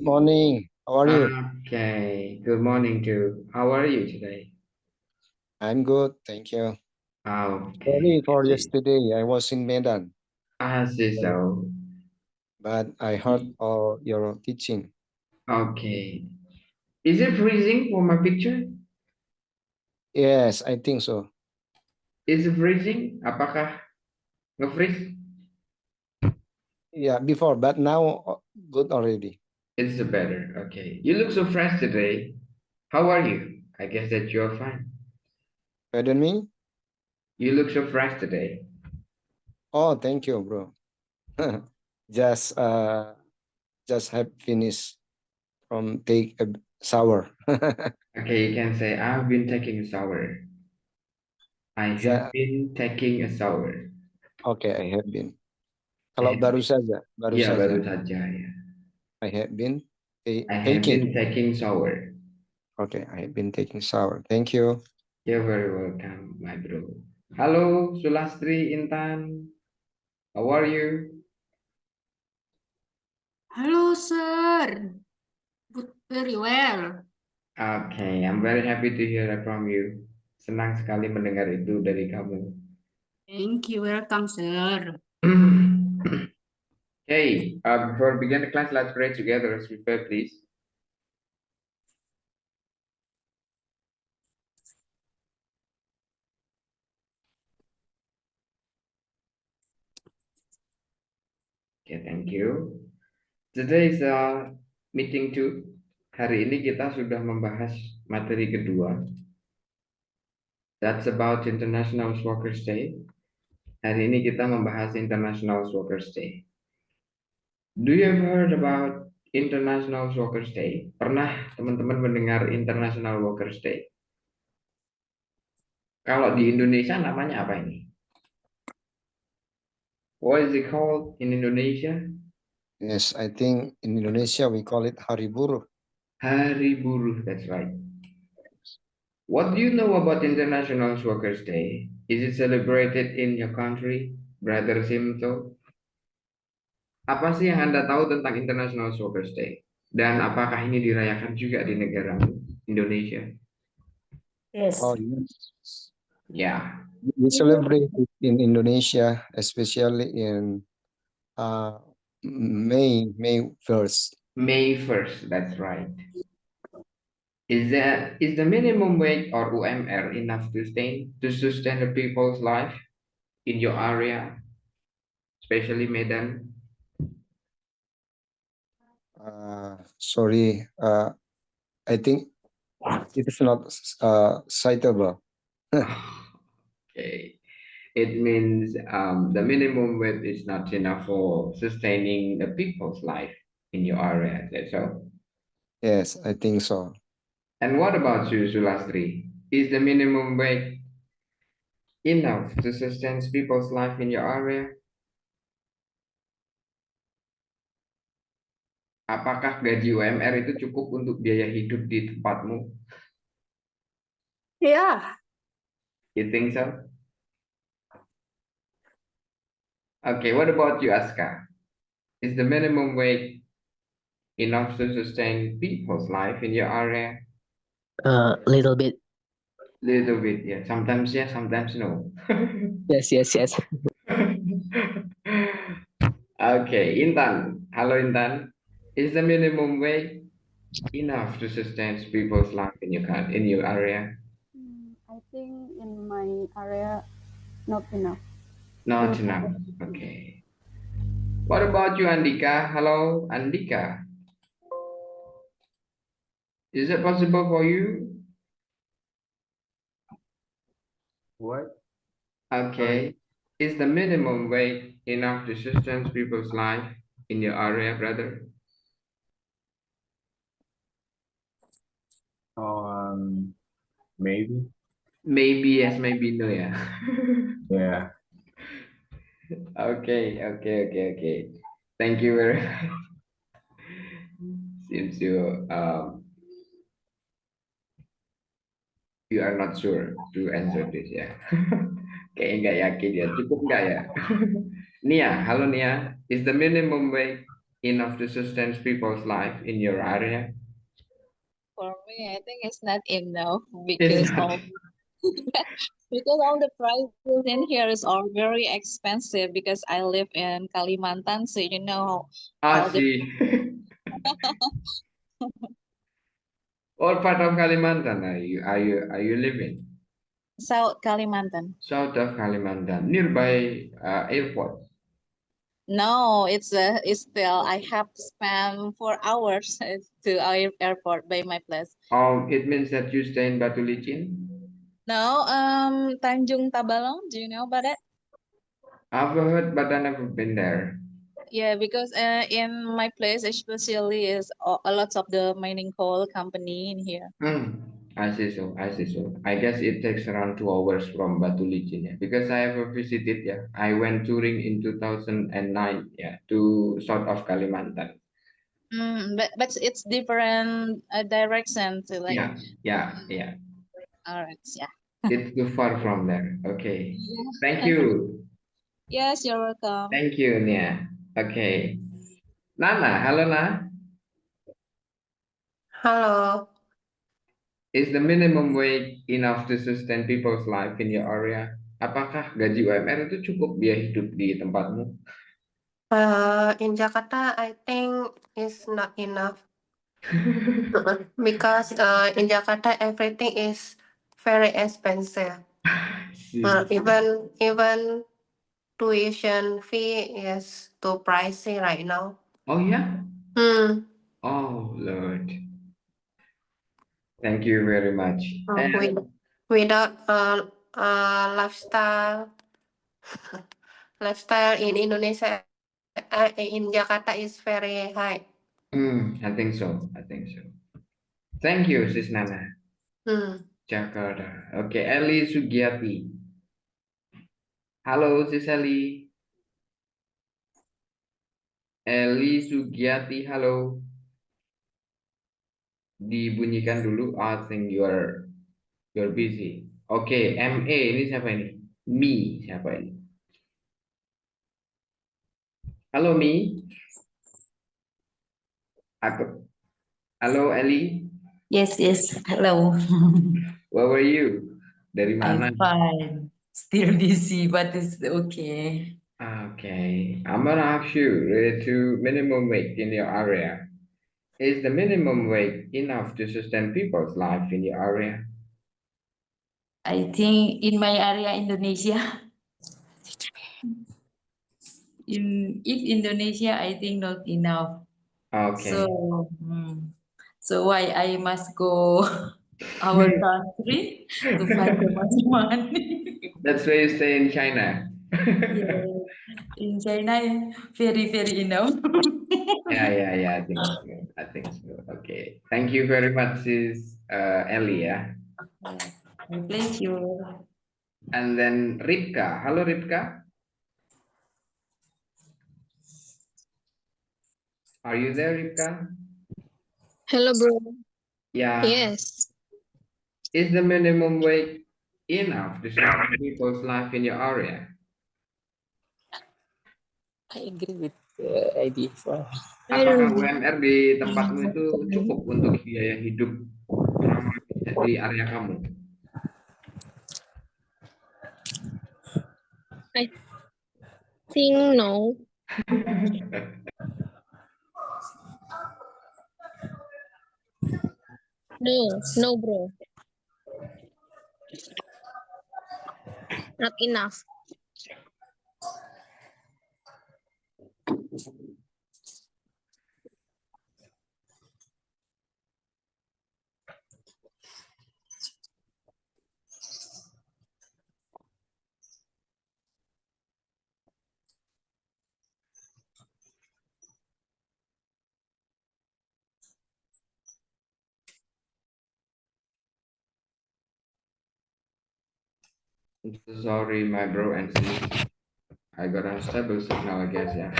morning. How are you? Okay, good morning too. How are you today? I'm good, thank you. Okay, Sorry good for to yesterday. I was in Medan, I see but so. I heard all your teaching. Okay. Is it freezing for my picture? Yes, I think so. Is it freezing? Apakah nge-freeze? Yeah, before, but now good already. It's better. Okay. You look so fresh today. How are you? I guess that you're fine. Pardon me? You look so fresh today. Oh, thank you, bro. just just have finished from take a shower. Okay, you can say I've been taking a shower. I have Ja- been taking a shower. okay, I have been. I Kalau have been. baru Ya, baru saja. saja ya. I have been I have taking. been taking shower. Okay, I have been taking shower. Thank you. You're very welcome, my bro. Halo, Sulastri Intan. How are you? Hello, sir. Good, very well. Okay, I'm very happy to hear that from you. Senang sekali mendengar itu dari kamu. Thank you. Welcome, sir. Okay, before we begin the class, let's pray together as we pray, please. Okay, thank you. Today is meeting two. Hari ini kita sudah membahas materi kedua. That's about International Workers' Day. Hari ini kita membahas International Workers' Day. Do you ever heard about International Workers' Day? Pernah teman-teman mendengar International Workers' Day? Kalau di Indonesia namanya apa ini? What is it called in Indonesia? Yes, I think in Indonesia we call it Hari Buruh. Hari Buruh, that's right. What do you know about International Workers' Day? Is it celebrated in your country, Brother Simto? Apa sih yang Anda tahu tentang International Workers' Day? Dan apakah ini dirayakan juga di negaramu, Indonesia? Yes. Oh, yes. Ya, We celebrate it in Indonesia, especially in uh, May 1st. May 1st, that's right. Is the minimum wage or UMR enough to sustain the people's life in your area, especially Medan? Sorry, I think it is not citable. Okay, it means the minimum wage is not enough for sustaining the people's life in your area. That's all. Yes, I think so. And what about you, Sulastri? Is the minimum wage enough to sustain people's life in your area? Apakah gaji UMR itu cukup untuk biaya hidup di tempatmu? Yeah. You think so? Okay, what about you, Aska? Is the minimum wage enough to sustain people's life in your area? Little bit. Little bit, yeah. Sometimes yes, sometimes no. Yes. Okay, Intan. Hello, Intan. Is the minimum wage enough to sustain people's life in your area? I think in my area, not enough. Not enough. Okay. What about you, Andika? Hello, Andika. Is it possible for you? What? Okay. Is the minimum wage enough to sustain people's life in your area, brother? Maybe. Maybe yes, maybe no, yeah. Yeah. Okay. Thank you very much. Seems you are not sure to answer this ya. Kayaknya nggak yakin ya. Cukup nggak ya? Nia, halo Nia. Is the minimum wage enough to sustain people's life in your area? For me, I think it's not enough It's because not. all because all the prices in here is all very expensive because I live in Kalimantan, so you know I all the see. What part of Kalimantan are you living? South Kalimantan. South of Kalimantan, nearby airport. No, it's still I have to spend 4 hours to our airport by my place. Oh, it means that you stay in Batu Licin? No, Tanjung Tabalong, do you know about it? I've heard, but I never been there. Yeah, because in my place especially is a lot of the mining coal company in here. I see so. I see so. I guess it takes around 2 hours from Batu Licin, yeah. Because I have visited, yeah. I went touring in 2009, yeah, to south of Kalimantan. But it's different direction to like. Yeah, yeah, yeah. All right, yeah. It's too far from there. Okay. Yeah. Thank you. Yes, you're welcome. Thank you, Nia. Okay. Nana, hello, Nana. Halo, Is the minimum wage enough to sustain people's life in your area? Apakah gaji UMR itu cukup biaya hidup di tempatmu? in Jakarta, I think it's not enough because in Jakarta everything is very expensive. See. Even tuition fee is too pricey right now. Oh yeah? Hmm. Oh Lord. Thank you very much. Without lifestyle in Indonesia, in Jakarta is very high. I think so. I think so. Thank you, Sis Nana. Jakarta. Okay, Eli Sugiati. Halo, Sis Eli. Eli Sugiati, halo. Dibunyikan dulu. I think you're busy. Oke, ME ini siapa ini? Mi siapa ini? Halo Mi. Halo Eli. Yes, hello. Where were you? Dari mana? I'm fine. Still busy, but it's okay. Okay, I'm gonna ask you related to minimum wage in your area. Is the minimum wage enough to sustain people's life in your area? I think in my area, Indonesia, in Indonesia, I think not enough. Okay. So why I must go our country to find the much money? That's why you stay in China. Yeah, in China, very enough. Yeah. I think so. Okay. Thank you very much, Sis Ellie. Yeah. Thank you. And then Ripka. Hello, Ripka. Are you there, Ripka? Hello, bro. Yeah. Yes. Is the minimum wage enough to sustain people's life in your area? I agree with the idea. Apakah UMR di tempatmu itu cukup untuk biaya hidup orang-orang di area kamu? I think no. No, bro. Not enough. Sorry, my bro and sis. I got unstable signal, I guess ya.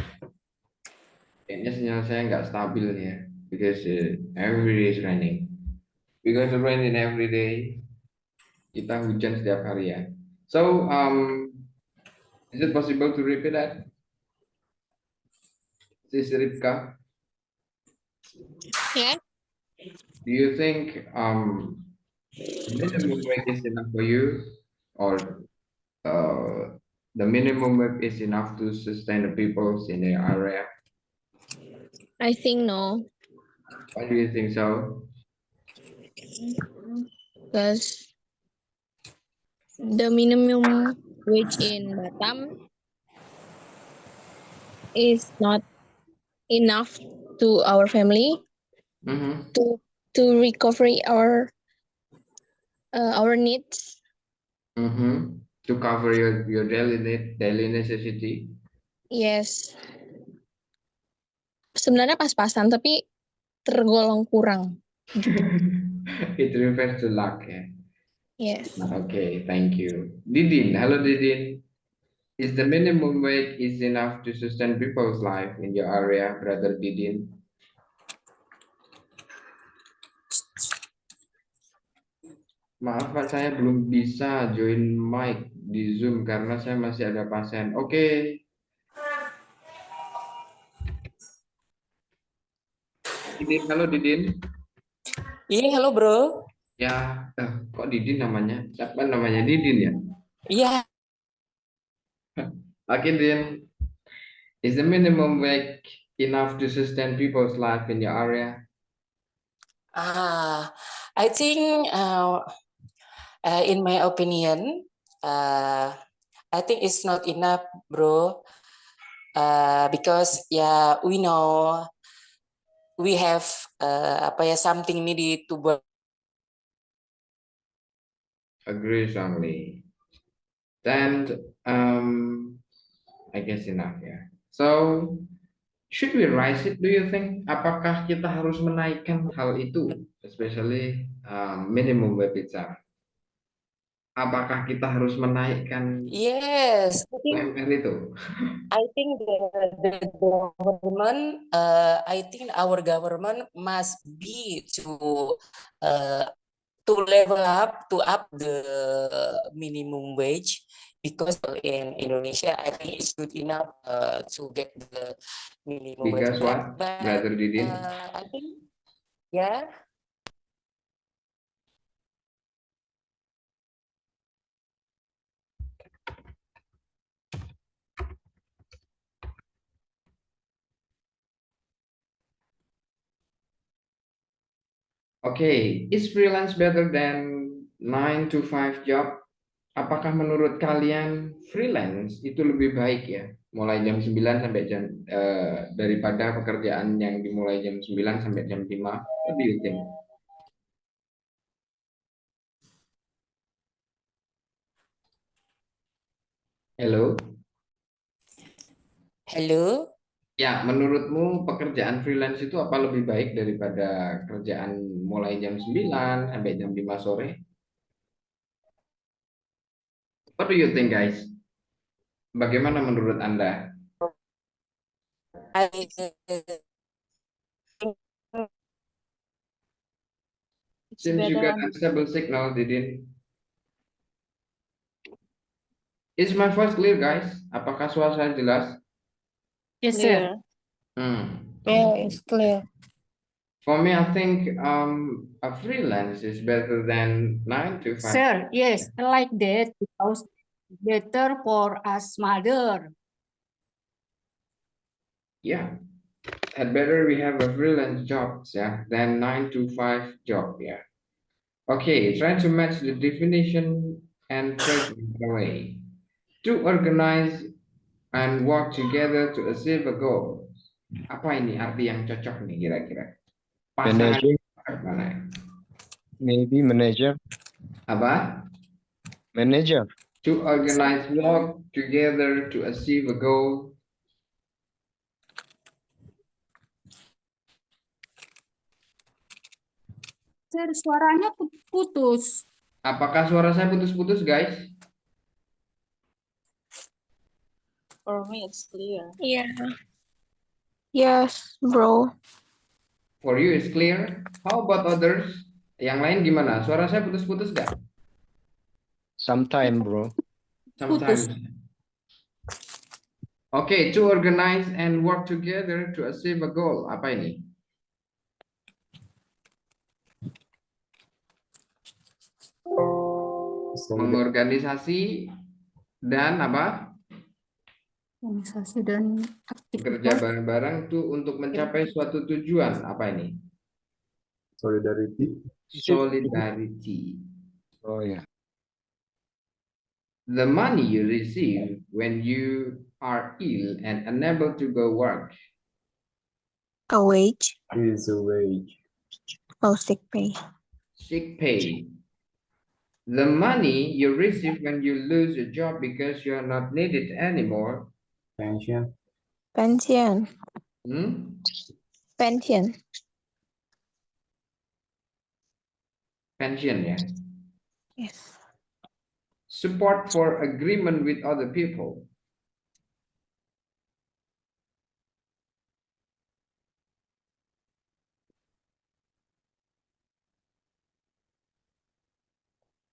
Kayaknya sinyal saya nggak stabil nih ya. Because every day is raining. Because it raining every day. Kita hujan setiap hari ya. So, is it possible to repeat that? Sis Ripka, Yeah. do you think minimum wage is enough for you, or the minimum wage is enough to sustain the peoples in the area? I think no, Why do you think so? because the minimum wage in Batam is not enough to our family Mm-hmm. to recover our needs. Mm-hmm. To cover your daily necessity. Yes. Sebenarnya pas-pasan tapi tergolong kurang. It refers to luck, yeah. Yes. Okay, thank you. Didin, hello Didin. Is the minimum wage is enough to sustain people's life in your area, brother Didin? Maaf Pak, saya belum bisa join mic di Zoom karena saya masih ada pasien. Oke. Didin, halo Didin. Iya, halo bro. Ya, kok Didin namanya? Siapa namanya Didin ya? Iya, Oke, Din. Is the minimum wage enough to sustain people's life in your area? I think in my opinion, I think it's not enough, bro. Because yeah, we know we have something needed to buat. Agree strongly. And I guess enough, yeah. So, should we rise it, do you think? Apakah kita harus menaikkan hal itu, especially minimum wage itself? Apakah kita harus menaikkan Yes, UMR itu? I think the government, I think our government must be to level up the minimum wage, because in Indonesia I think it's good enough to get the minimum wage. Because what, brother Didin? I think yeah. Okay, is freelance better than 9 to 5 job? Apakah menurut kalian freelance itu lebih baik ya? Mulai jam 9 sampai daripada pekerjaan yang dimulai jam 9 sampai jam 5. What do you think? Hello? Hello. Ya, menurutmu pekerjaan freelance itu apa lebih baik daripada kerjaan mulai jam 9 sampai jam 5 sore? What do you think, guys? Bagaimana menurut Anda? Seems you got unstable signal, Didin. Is my voice clear, guys? Apakah suara saya jelas? Yes, sir. Yeah, it's clear. For me, I think a freelance is better than 9 to 5. Sir, yes, I like that because better for us mother. Yeah, had better we have a freelance job, yeah, than 9 to 5 job, yeah. Okay, try to match the definition and present way. To organize and work together to achieve a goal. Apa ini arti yang cocok nih kira-kira? Pasangan mana? Maybe manager. Apa? Manager. To organize work together to achieve a goal. Sir, suaranya putus. Apakah suara saya putus-putus, guys? For me, it's clear. Yeah. Yes, bro. For you is clear. How about others? Yang lain gimana? Suara saya putus-putus gak? Sometime, bro. Sometimes. Okay, to organize and work together to achieve a goal. Apa ini? Mengorganisasi dan apa? Organisasi dan Bekerja aktivitas. bareng-bareng tuh untuk mencapai suatu tujuan. Apa ini? Solidarity. Solidarity. Oh yeah. The money you receive when you are ill and unable to go work. A wage Is a wage. or sick pay. Sick pay. The money you receive when you lose a job because you are not needed anymore. Pension. Pension. Hmm? Pension. Pension, ya. Yes. Support for agreement with other people.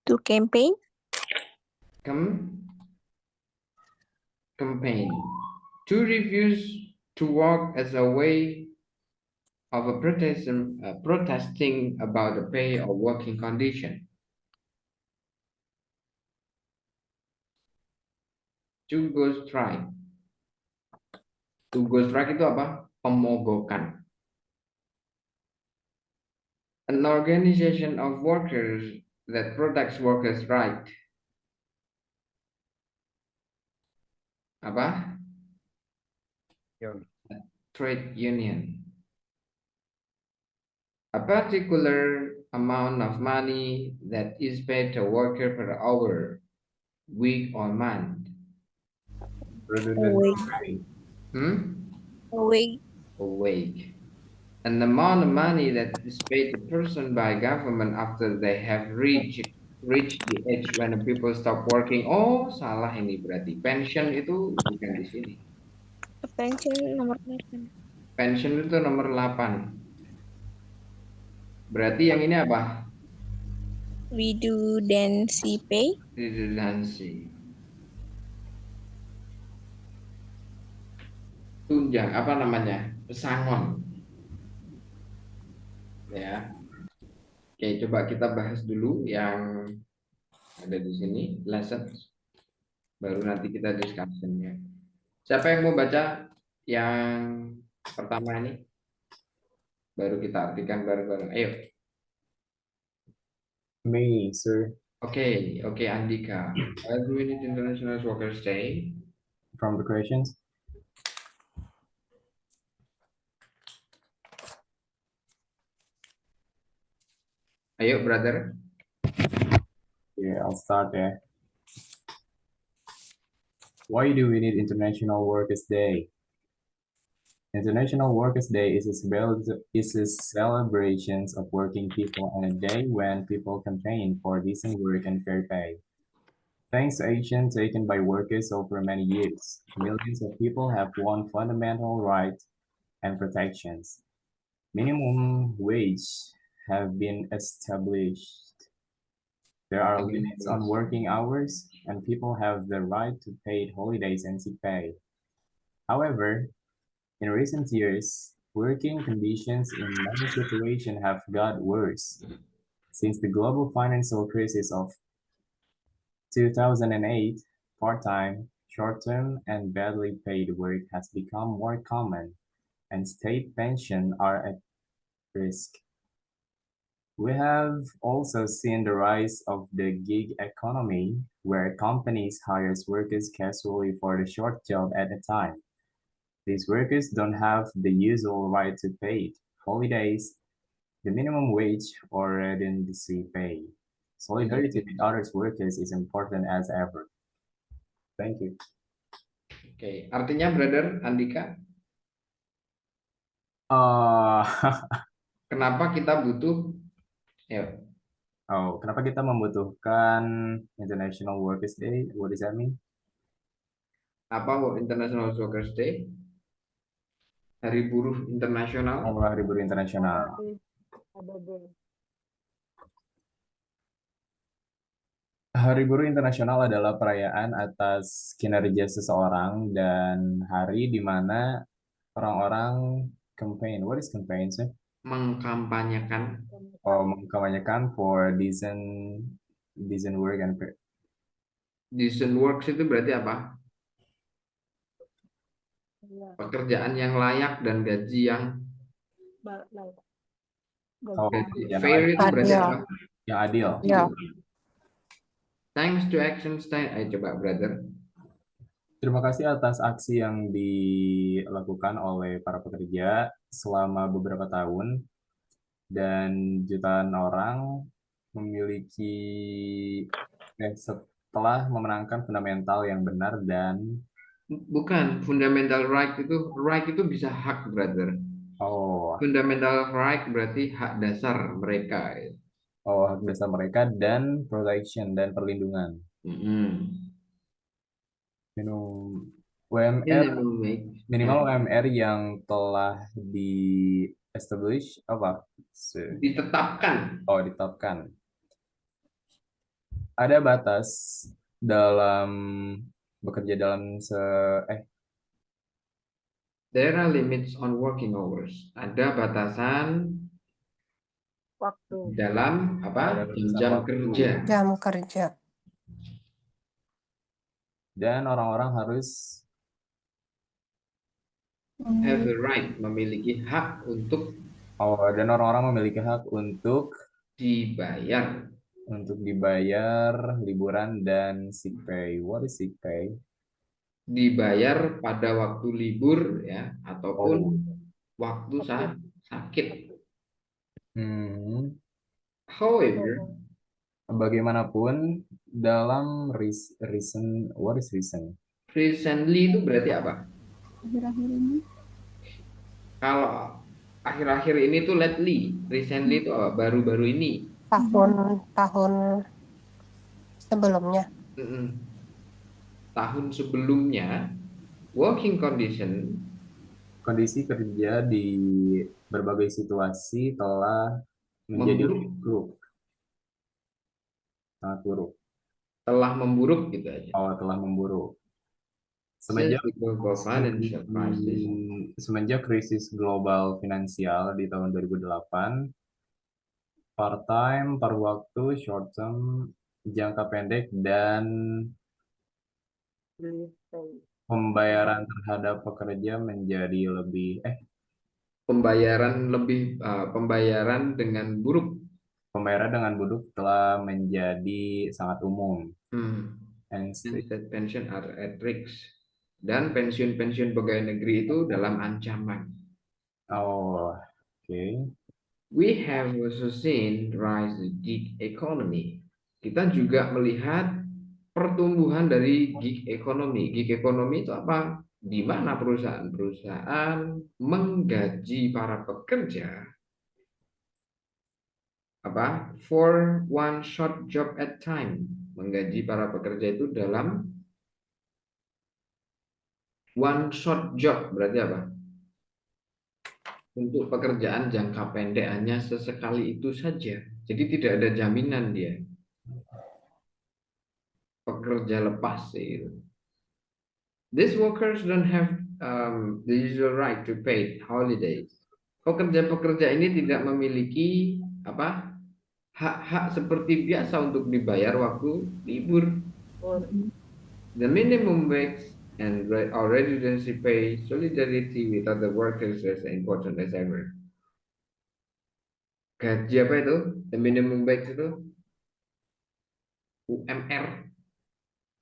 To campaign. Campaign. To refuse to work as a way of a protesting about the pay or working condition. To go strike. To go strike itu apa? Pemogokan. An organization of workers that protects workers' right. Apa? Trade union. A particular amount of money that is paid to a worker per hour, week, or month. Rather A than wage. pay. A wage. A wage. An amount of money that is paid to person by government after they have reached the age when the people stop working. Oh, salah ini berarti. Pension itu bukan di sini. Pension nomor 8. Pension itu nomor 8. Berarti yang ini apa? Redundancy pay. Redundancy. Tunjang, apa namanya? Pesangon. Ya. Oke, coba kita bahas dulu yang ada di sini, lessons. Baru nanti kita discussion-nya. Siapa yang mau baca yang pertama ini? Baru kita artikan bareng-bareng. Ayo. Me, sir. Oke, Andika. Why do we need International Workers' Day? From the questions. Ayo, brother. Yeah, I'll start there. Why do we need International Workers' Day? International Workers' Day is a celebration of working people and a day when people campaign for decent work and fair pay. Thanks to action taken by workers over many years, millions of people have won fundamental rights and protections. Minimum wage have been established. There are limits on working hours, and people have the right to paid holidays and sick pay. However, in recent years, working conditions in many situations have got worse. Since the global financial crisis of 2008, part-time, short-term, and badly paid work has become more common, and state pensions are at risk. We have also seen the rise of the gig economy, where companies hire workers casually for a short job at a time. These workers don't have the usual right to paid holidays, the minimum wage, or redundancy pay. Solidarity with other workers is important as ever. Thank you. Oke, artinya brother Andika, kenapa kita butuh? Kenapa kita membutuhkan International Workers' Day? What does that mean? Apa International Workers' Day? Hari Buruh Internasional. Oh, Hari Buruh Internasional. Ada. 。 Okay. Hari Buruh Internasional adalah perayaan atas kinerja seseorang dan hari di mana orang-orang campaign. What is campaign, sih? Mengkampanyekan. Oh, mengkampanyekan for decent work and Decent works itu berarti apa? Pekerjaan yang layak dan gaji yang oh, gaji yang fair layak, itu berarti Adil. apa? yang adil. Ya. Thanks to Actionstein. Ayo coba brother. Terima kasih atas aksi yang dilakukan oleh para pekerja selama beberapa tahun dan jutaan orang memiliki setelah memenangkan fundamental yang benar dan Bukan fundamental right itu bisa hak brother. oh Fundamental right berarti hak dasar mereka. hak dasar mereka dan protection dan perlindungan. Mm-mm. Minum Minimum UMR wage. minimal UMR yang telah di establish apa? Ditetapkan. Oh, ditetapkan. Ada batas dalam bekerja dalam There are limits on working hours. Ada batasan Waktu. dalam apa? Ada batasan Jam waktu. kerja. Jam kerja. Dan orang-orang harus Have the right, memiliki hak untuk dan orang-orang memiliki hak untuk dibayar. liburan dan sick pay. What is sick pay? Dibayar pada waktu libur ya ataupun Oh. waktu sakit. Hmm. However, Bagaimanapun dalam recent, what is recent? recently itu berarti apa? Akhir-akhir ini. Kalau akhir-akhir ini tuh lately, recently itu apa? Baru-baru ini. Tahun sebelumnya. Mm-mm. Tahun sebelumnya, working condition Kondisi kerja di berbagai situasi telah menjadi Memburuk. lebih buruk. Sangat buruk. telah memburuk gitu aja. Oh, telah memburuk. Since the global financial crisis, Semenjak krisis global finansial di tahun 2008, part-time, paruh waktu, short term, jangka pendek, dan pembayaran terhadap pekerja menjadi lebih pembayaran dengan buruk. pembayaran dengan buruk telah menjadi sangat umum. And that pension are at risk. Dan pensiun-pensiun pegawai negeri itu dalam ancaman. Oh, okay. We have also seen rise the gig economy. Kita juga melihat pertumbuhan dari gig economy. Gig economy itu apa? Di mana perusahaan-perusahaan menggaji para pekerja for one short job at time, menggaji para pekerja itu dalam one short job berarti apa? Untuk pekerjaan jangka pendek hanya sesekali itu saja. Jadi tidak ada jaminan dia. Pekerja lepas itu. These workers don't have the usual right to paid holidays. Pekerja-pekerja ini tidak memiliki hak-hak seperti biasa untuk dibayar waktu libur. The minimum wage and our residency pay, solidarity with other workers is important as ever. Gaji apa itu? The minimum wage itu UMR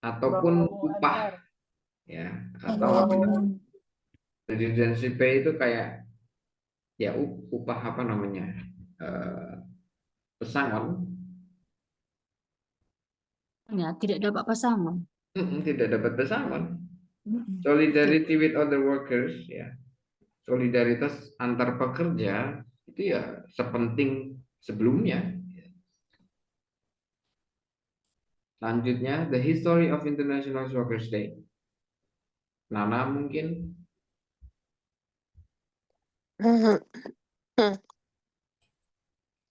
ataupun upah ya, atau residency pay itu kayak ya upah apa namanya, pesangon. Ya, tidak dapat pesangon. Tidak dapat pesangon. Solidarity with other workers ya, solidaritas antar pekerja itu ya sepenting sebelumnya. Selanjutnya, the history of International Workers Day. Nana mungkin.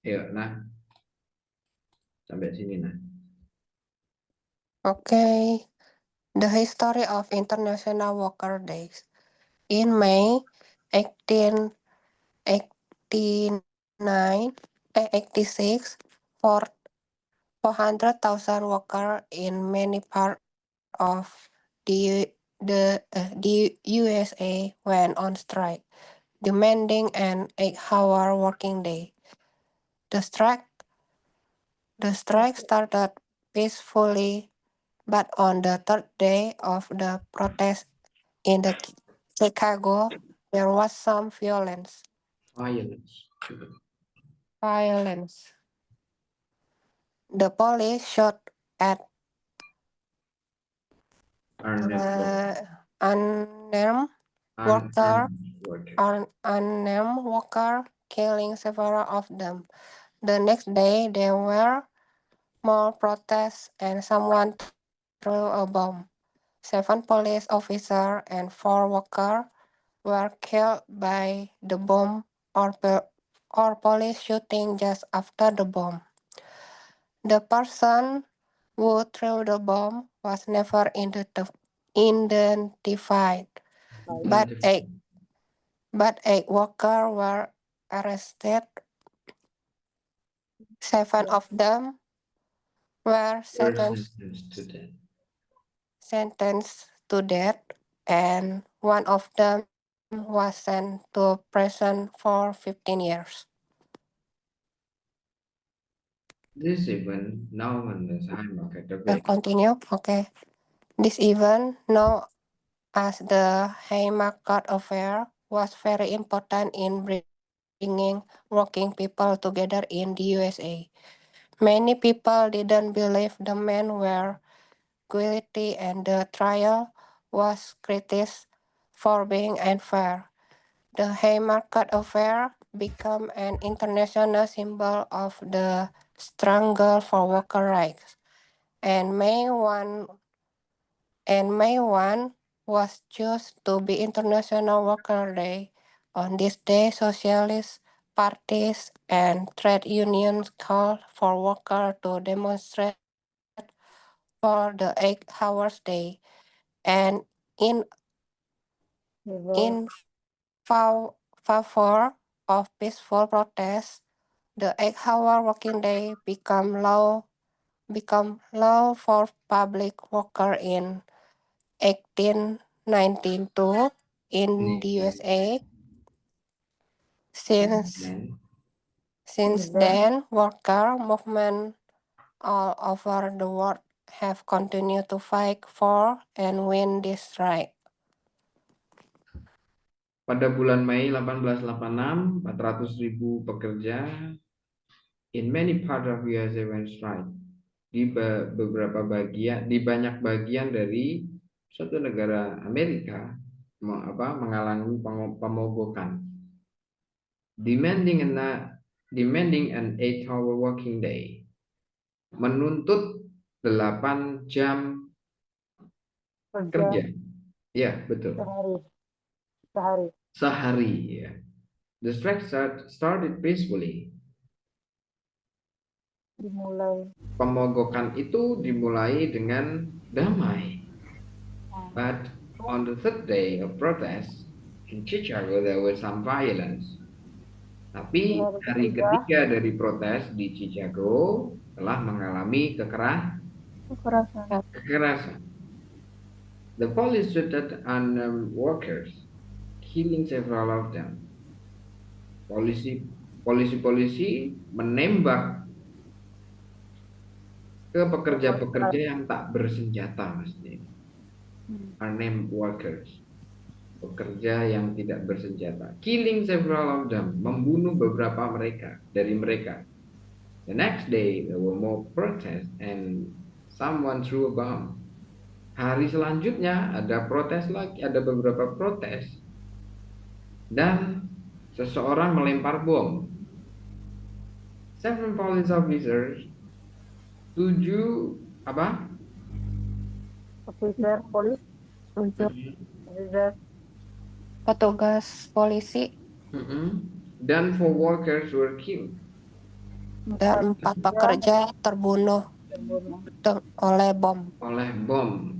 Ayo, nah. Sampai sini, nah. Okay. The history of International Worker Days. In May 1886, 400,000 workers in many parts of the USA went on strike, demanding an 8-hour working day. The strike started peacefully, but on the third day of the protest in Chicago, there was some violence. The police shot at unarmed worker, killing several of them. The next day, there were more protests and someone threw a bomb. 7 police officers and 4 workers were killed by the bomb or police shooting just after the bomb. The person who threw the bomb was never identified, but 8 workers were arrested. 7 of them were sentenced to death, and 1 of them was sent to prison for 15 years. This event, known as Heimarket Continue. Okay. This event, known as the Haymarket Affair, was very important in bringing working people together in the USA. Many people didn't believe the men were guilty, and the trial was criticized for being unfair. The Haymarket Affair became an international symbol of the struggle for worker rights, and May 1 was chosen to be International Worker Day. On this day, socialist parties and trade unions called for workers to demonstrate for the 8-hour day, and in favor of peaceful protest, the 8-hour working day become law for public worker in 1892 in the USA. Since then, worker movement all over the world have continued to fight for and win this right. Pada bulan Mei 1886, 400.000 pekerja in many part of USA went strike. Di banyak bagian dari suatu negara Amerika mengalami pemogokan. Demanding an 8-hour working day. Menuntut 8 jam kerja. Ya, betul. Sehari, ya. The strike started peacefully. Pemogokan itu dimulai dengan damai. But on the third day of protest in Chicago, there was some violence. Tapi hari ketiga dari protes di Chicago telah mengalami kekerasan. The police shot unarmed workers, killing several of them. Polisi menembak ke pekerja-pekerja yang tak bersenjata, maksudnya. Unarmed workers, pekerja yang tidak bersenjata. Killing several of them, membunuh beberapa dari mereka. The next day there were more protests and someone threw a bomb. Hari selanjutnya ada beberapa protes dan seseorang melempar bom. 7 police officers, 7 petugas polisi dan 4 workers were killed. dan 4 pekerja terbunuh. oleh bom. Oleh bom.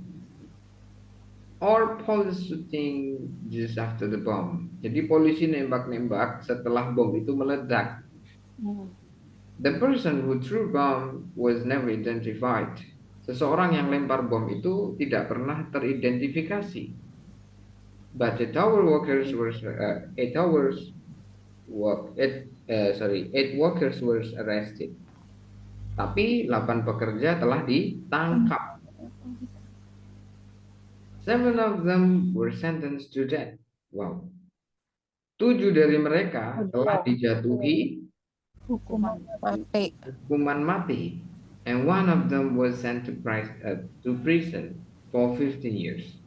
Or police shooting just after the bomb. Jadi polisi nembak-nembak setelah bom itu meledak. The person who threw bomb was never identified. Seseorang yang lempar bom itu tidak pernah teridentifikasi. But the tower workers were 8 workers were arrested. Tapi 8 pekerja telah ditangkap. 7 of them were sentenced to death. Wow. 7 dari mereka telah dijatuhi hukuman mati. And 1 of them was sent to prison for 15 years.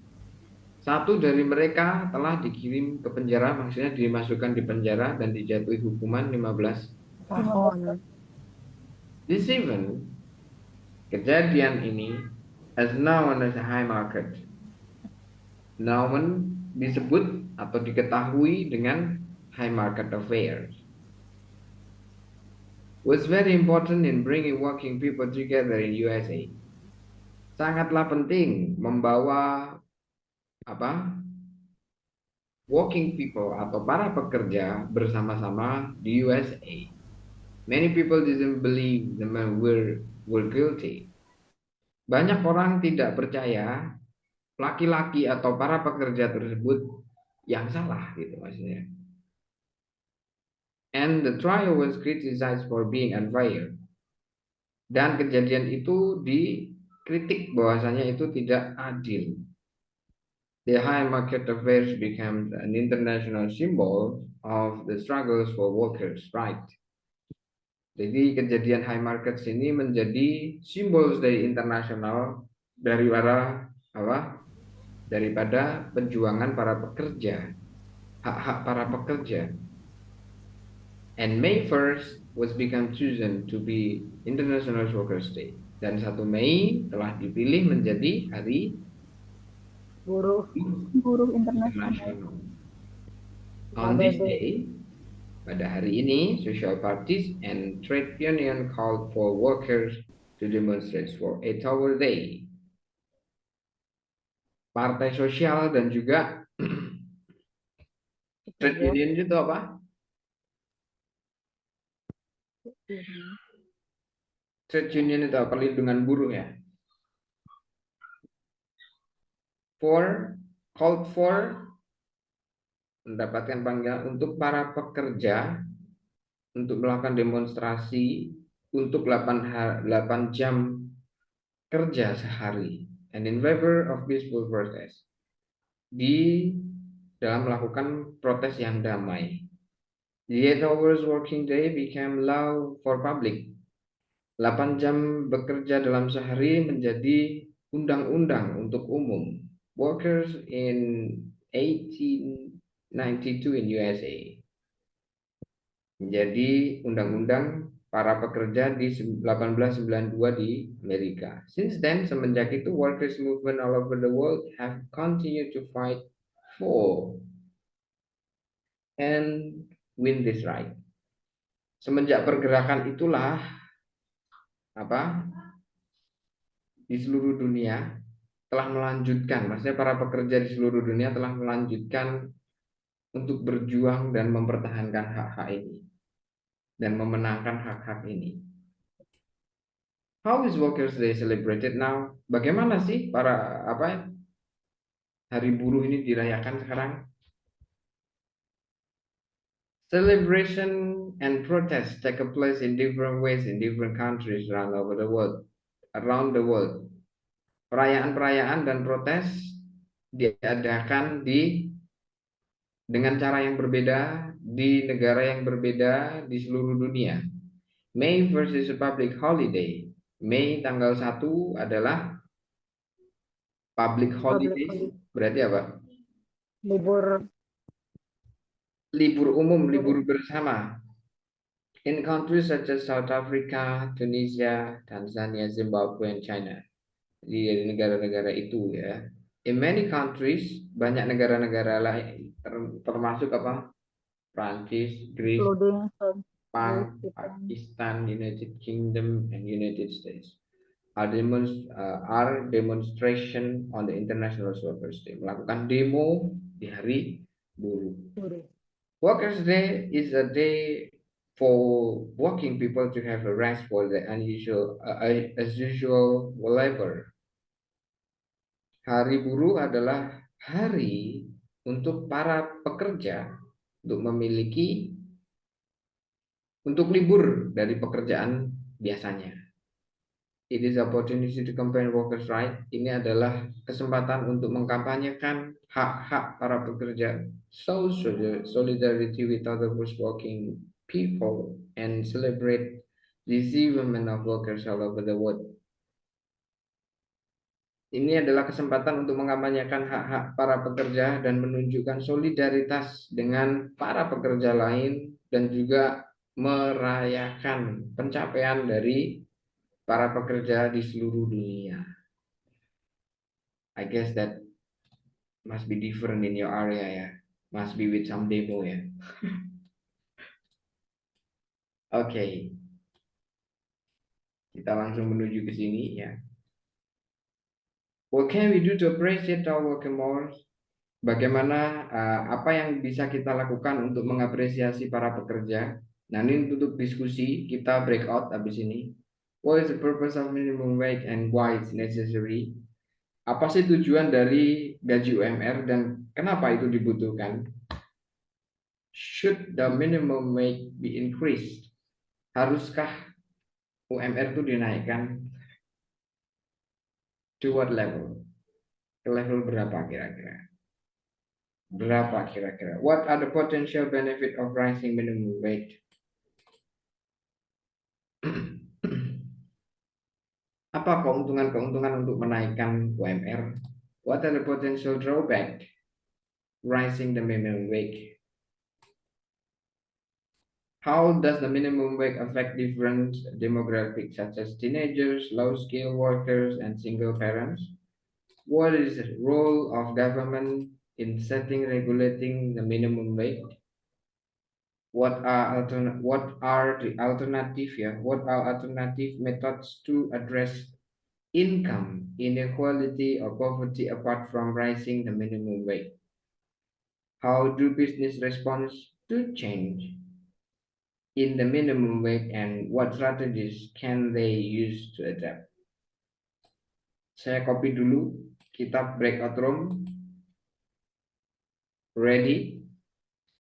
1 dari mereka telah dikirim ke penjara, maksudnya dimasukkan di penjara dan dijatuhi hukuman 15 tahun. This event, kejadian ini, is known as a high market. Known disebut atau diketahui dengan high market affairs. Was very important in bringing working people together in USA. Sangatlah penting membawa working people atau para pekerja bersama-sama di USA. Many people didn't believe the men were guilty. Banyak orang tidak percaya laki-laki atau para pekerja tersebut yang salah gitu maksudnya. And the trial was criticized for being unfair. Dan kejadian itu dikritik bahwasanya itu tidak adil. The high market affairs became an international symbol of the struggles for workers' rights. Jadi kejadian high market ini menjadi simbol dari internasional daripada perjuangan para pekerja, hak-hak para pekerja. And May 1st was become chosen to be International Workers' Day. Dan 1 Mei telah dipilih menjadi hari Buruh internasional. On this day, pada hari ini, social parties and trade union called for workers to demonstrate for 8-hour day. Partai sosial dan juga trade union itu apa? Trade union itu perlindungan buruh ya. Called for mendapatkan panggilan untuk para pekerja untuk melakukan demonstrasi untuk 8 jam kerja sehari and in favor of peaceful protest, di dalam melakukan protes yang damai. The 8 hours working day became law for public. 8 jam bekerja dalam sehari menjadi undang-undang untuk umum. Workers in 1892 in USA. Menjadi undang-undang para pekerja di 1892 di Amerika. Since then, semenjak itu, workers movement all over the world have continued to fight for and win this right. Semenjak pergerakan itulah di seluruh dunia telah melanjutkan, maksudnya para pekerja di seluruh dunia telah melanjutkan untuk berjuang dan mempertahankan hak-hak ini dan memenangkan hak-hak ini. How is Workers' Day celebrated now? Bagaimana sih para hari buruh ini dirayakan sekarang? Celebration and protest take place in different ways in different countries around the world. Perayaan-perayaan dan protes diadakan dengan cara yang berbeda di negara yang berbeda di seluruh dunia. May 1st is a public holiday. Mei tanggal 1 adalah public holiday. Berarti apa? Libur umum, libur bersama. In countries such as South Africa, Tunisia, Tanzania, Zimbabwe, and China. Di negara-negara itu ya. In many countries, banyak negara-negara lain termasuk Prancis, Greece, Jepang, Pakistan, United Kingdom, and United States. are demonstration on the International Workers' Day. Melakukan demo di hari buruh. Workers' Day is a day for working people to have a rest for the unusual, as usual labor. Hari buruh adalah hari untuk para pekerja untuk libur dari pekerjaan biasanya. It is opportunity to campaign workers' right. Ini adalah kesempatan untuk mengkampanyekan hak-hak para pekerja, show solidarity with other working people, and celebrate the achievement of workers all over the world. Ini adalah kesempatan untuk mengkampanyekan hak-hak para pekerja dan menunjukkan solidaritas dengan para pekerja lain dan juga merayakan pencapaian dari para pekerja di seluruh dunia. I guess that must be different in your area ya. Must be with some demo ya. Oke. Kita langsung menuju ke sini ya. What can we do to appreciate our working more? Bagaimana apa yang bisa kita lakukan untuk mengapresiasi para pekerja? Nah, ini untuk diskusi, kita breakout habis ini. What is the purpose of minimum wage and why it's necessary? Apa sih tujuan dari gaji UMR dan kenapa itu dibutuhkan? Should the minimum wage be increased? Haruskah UMR itu dinaikkan? To what level? Ke level berapa kira-kira? Berapa kira-kira? What are the potential benefit of rising minimum wage? Apa keuntungan-keuntungan untuk menaikkan UMR? What are the potential drawback rising the minimum wage? How does the minimum wage affect different demographics such as teenagers, low-skilled workers, and single parents? What is the role of government in regulating the minimum wage? What are the alternative methods to address income inequality or poverty apart from rising the minimum wage? How do business respond to change in the minimum wage and what strategies can they use to adapt? Saya copy dulu, kita breakout room. Ready?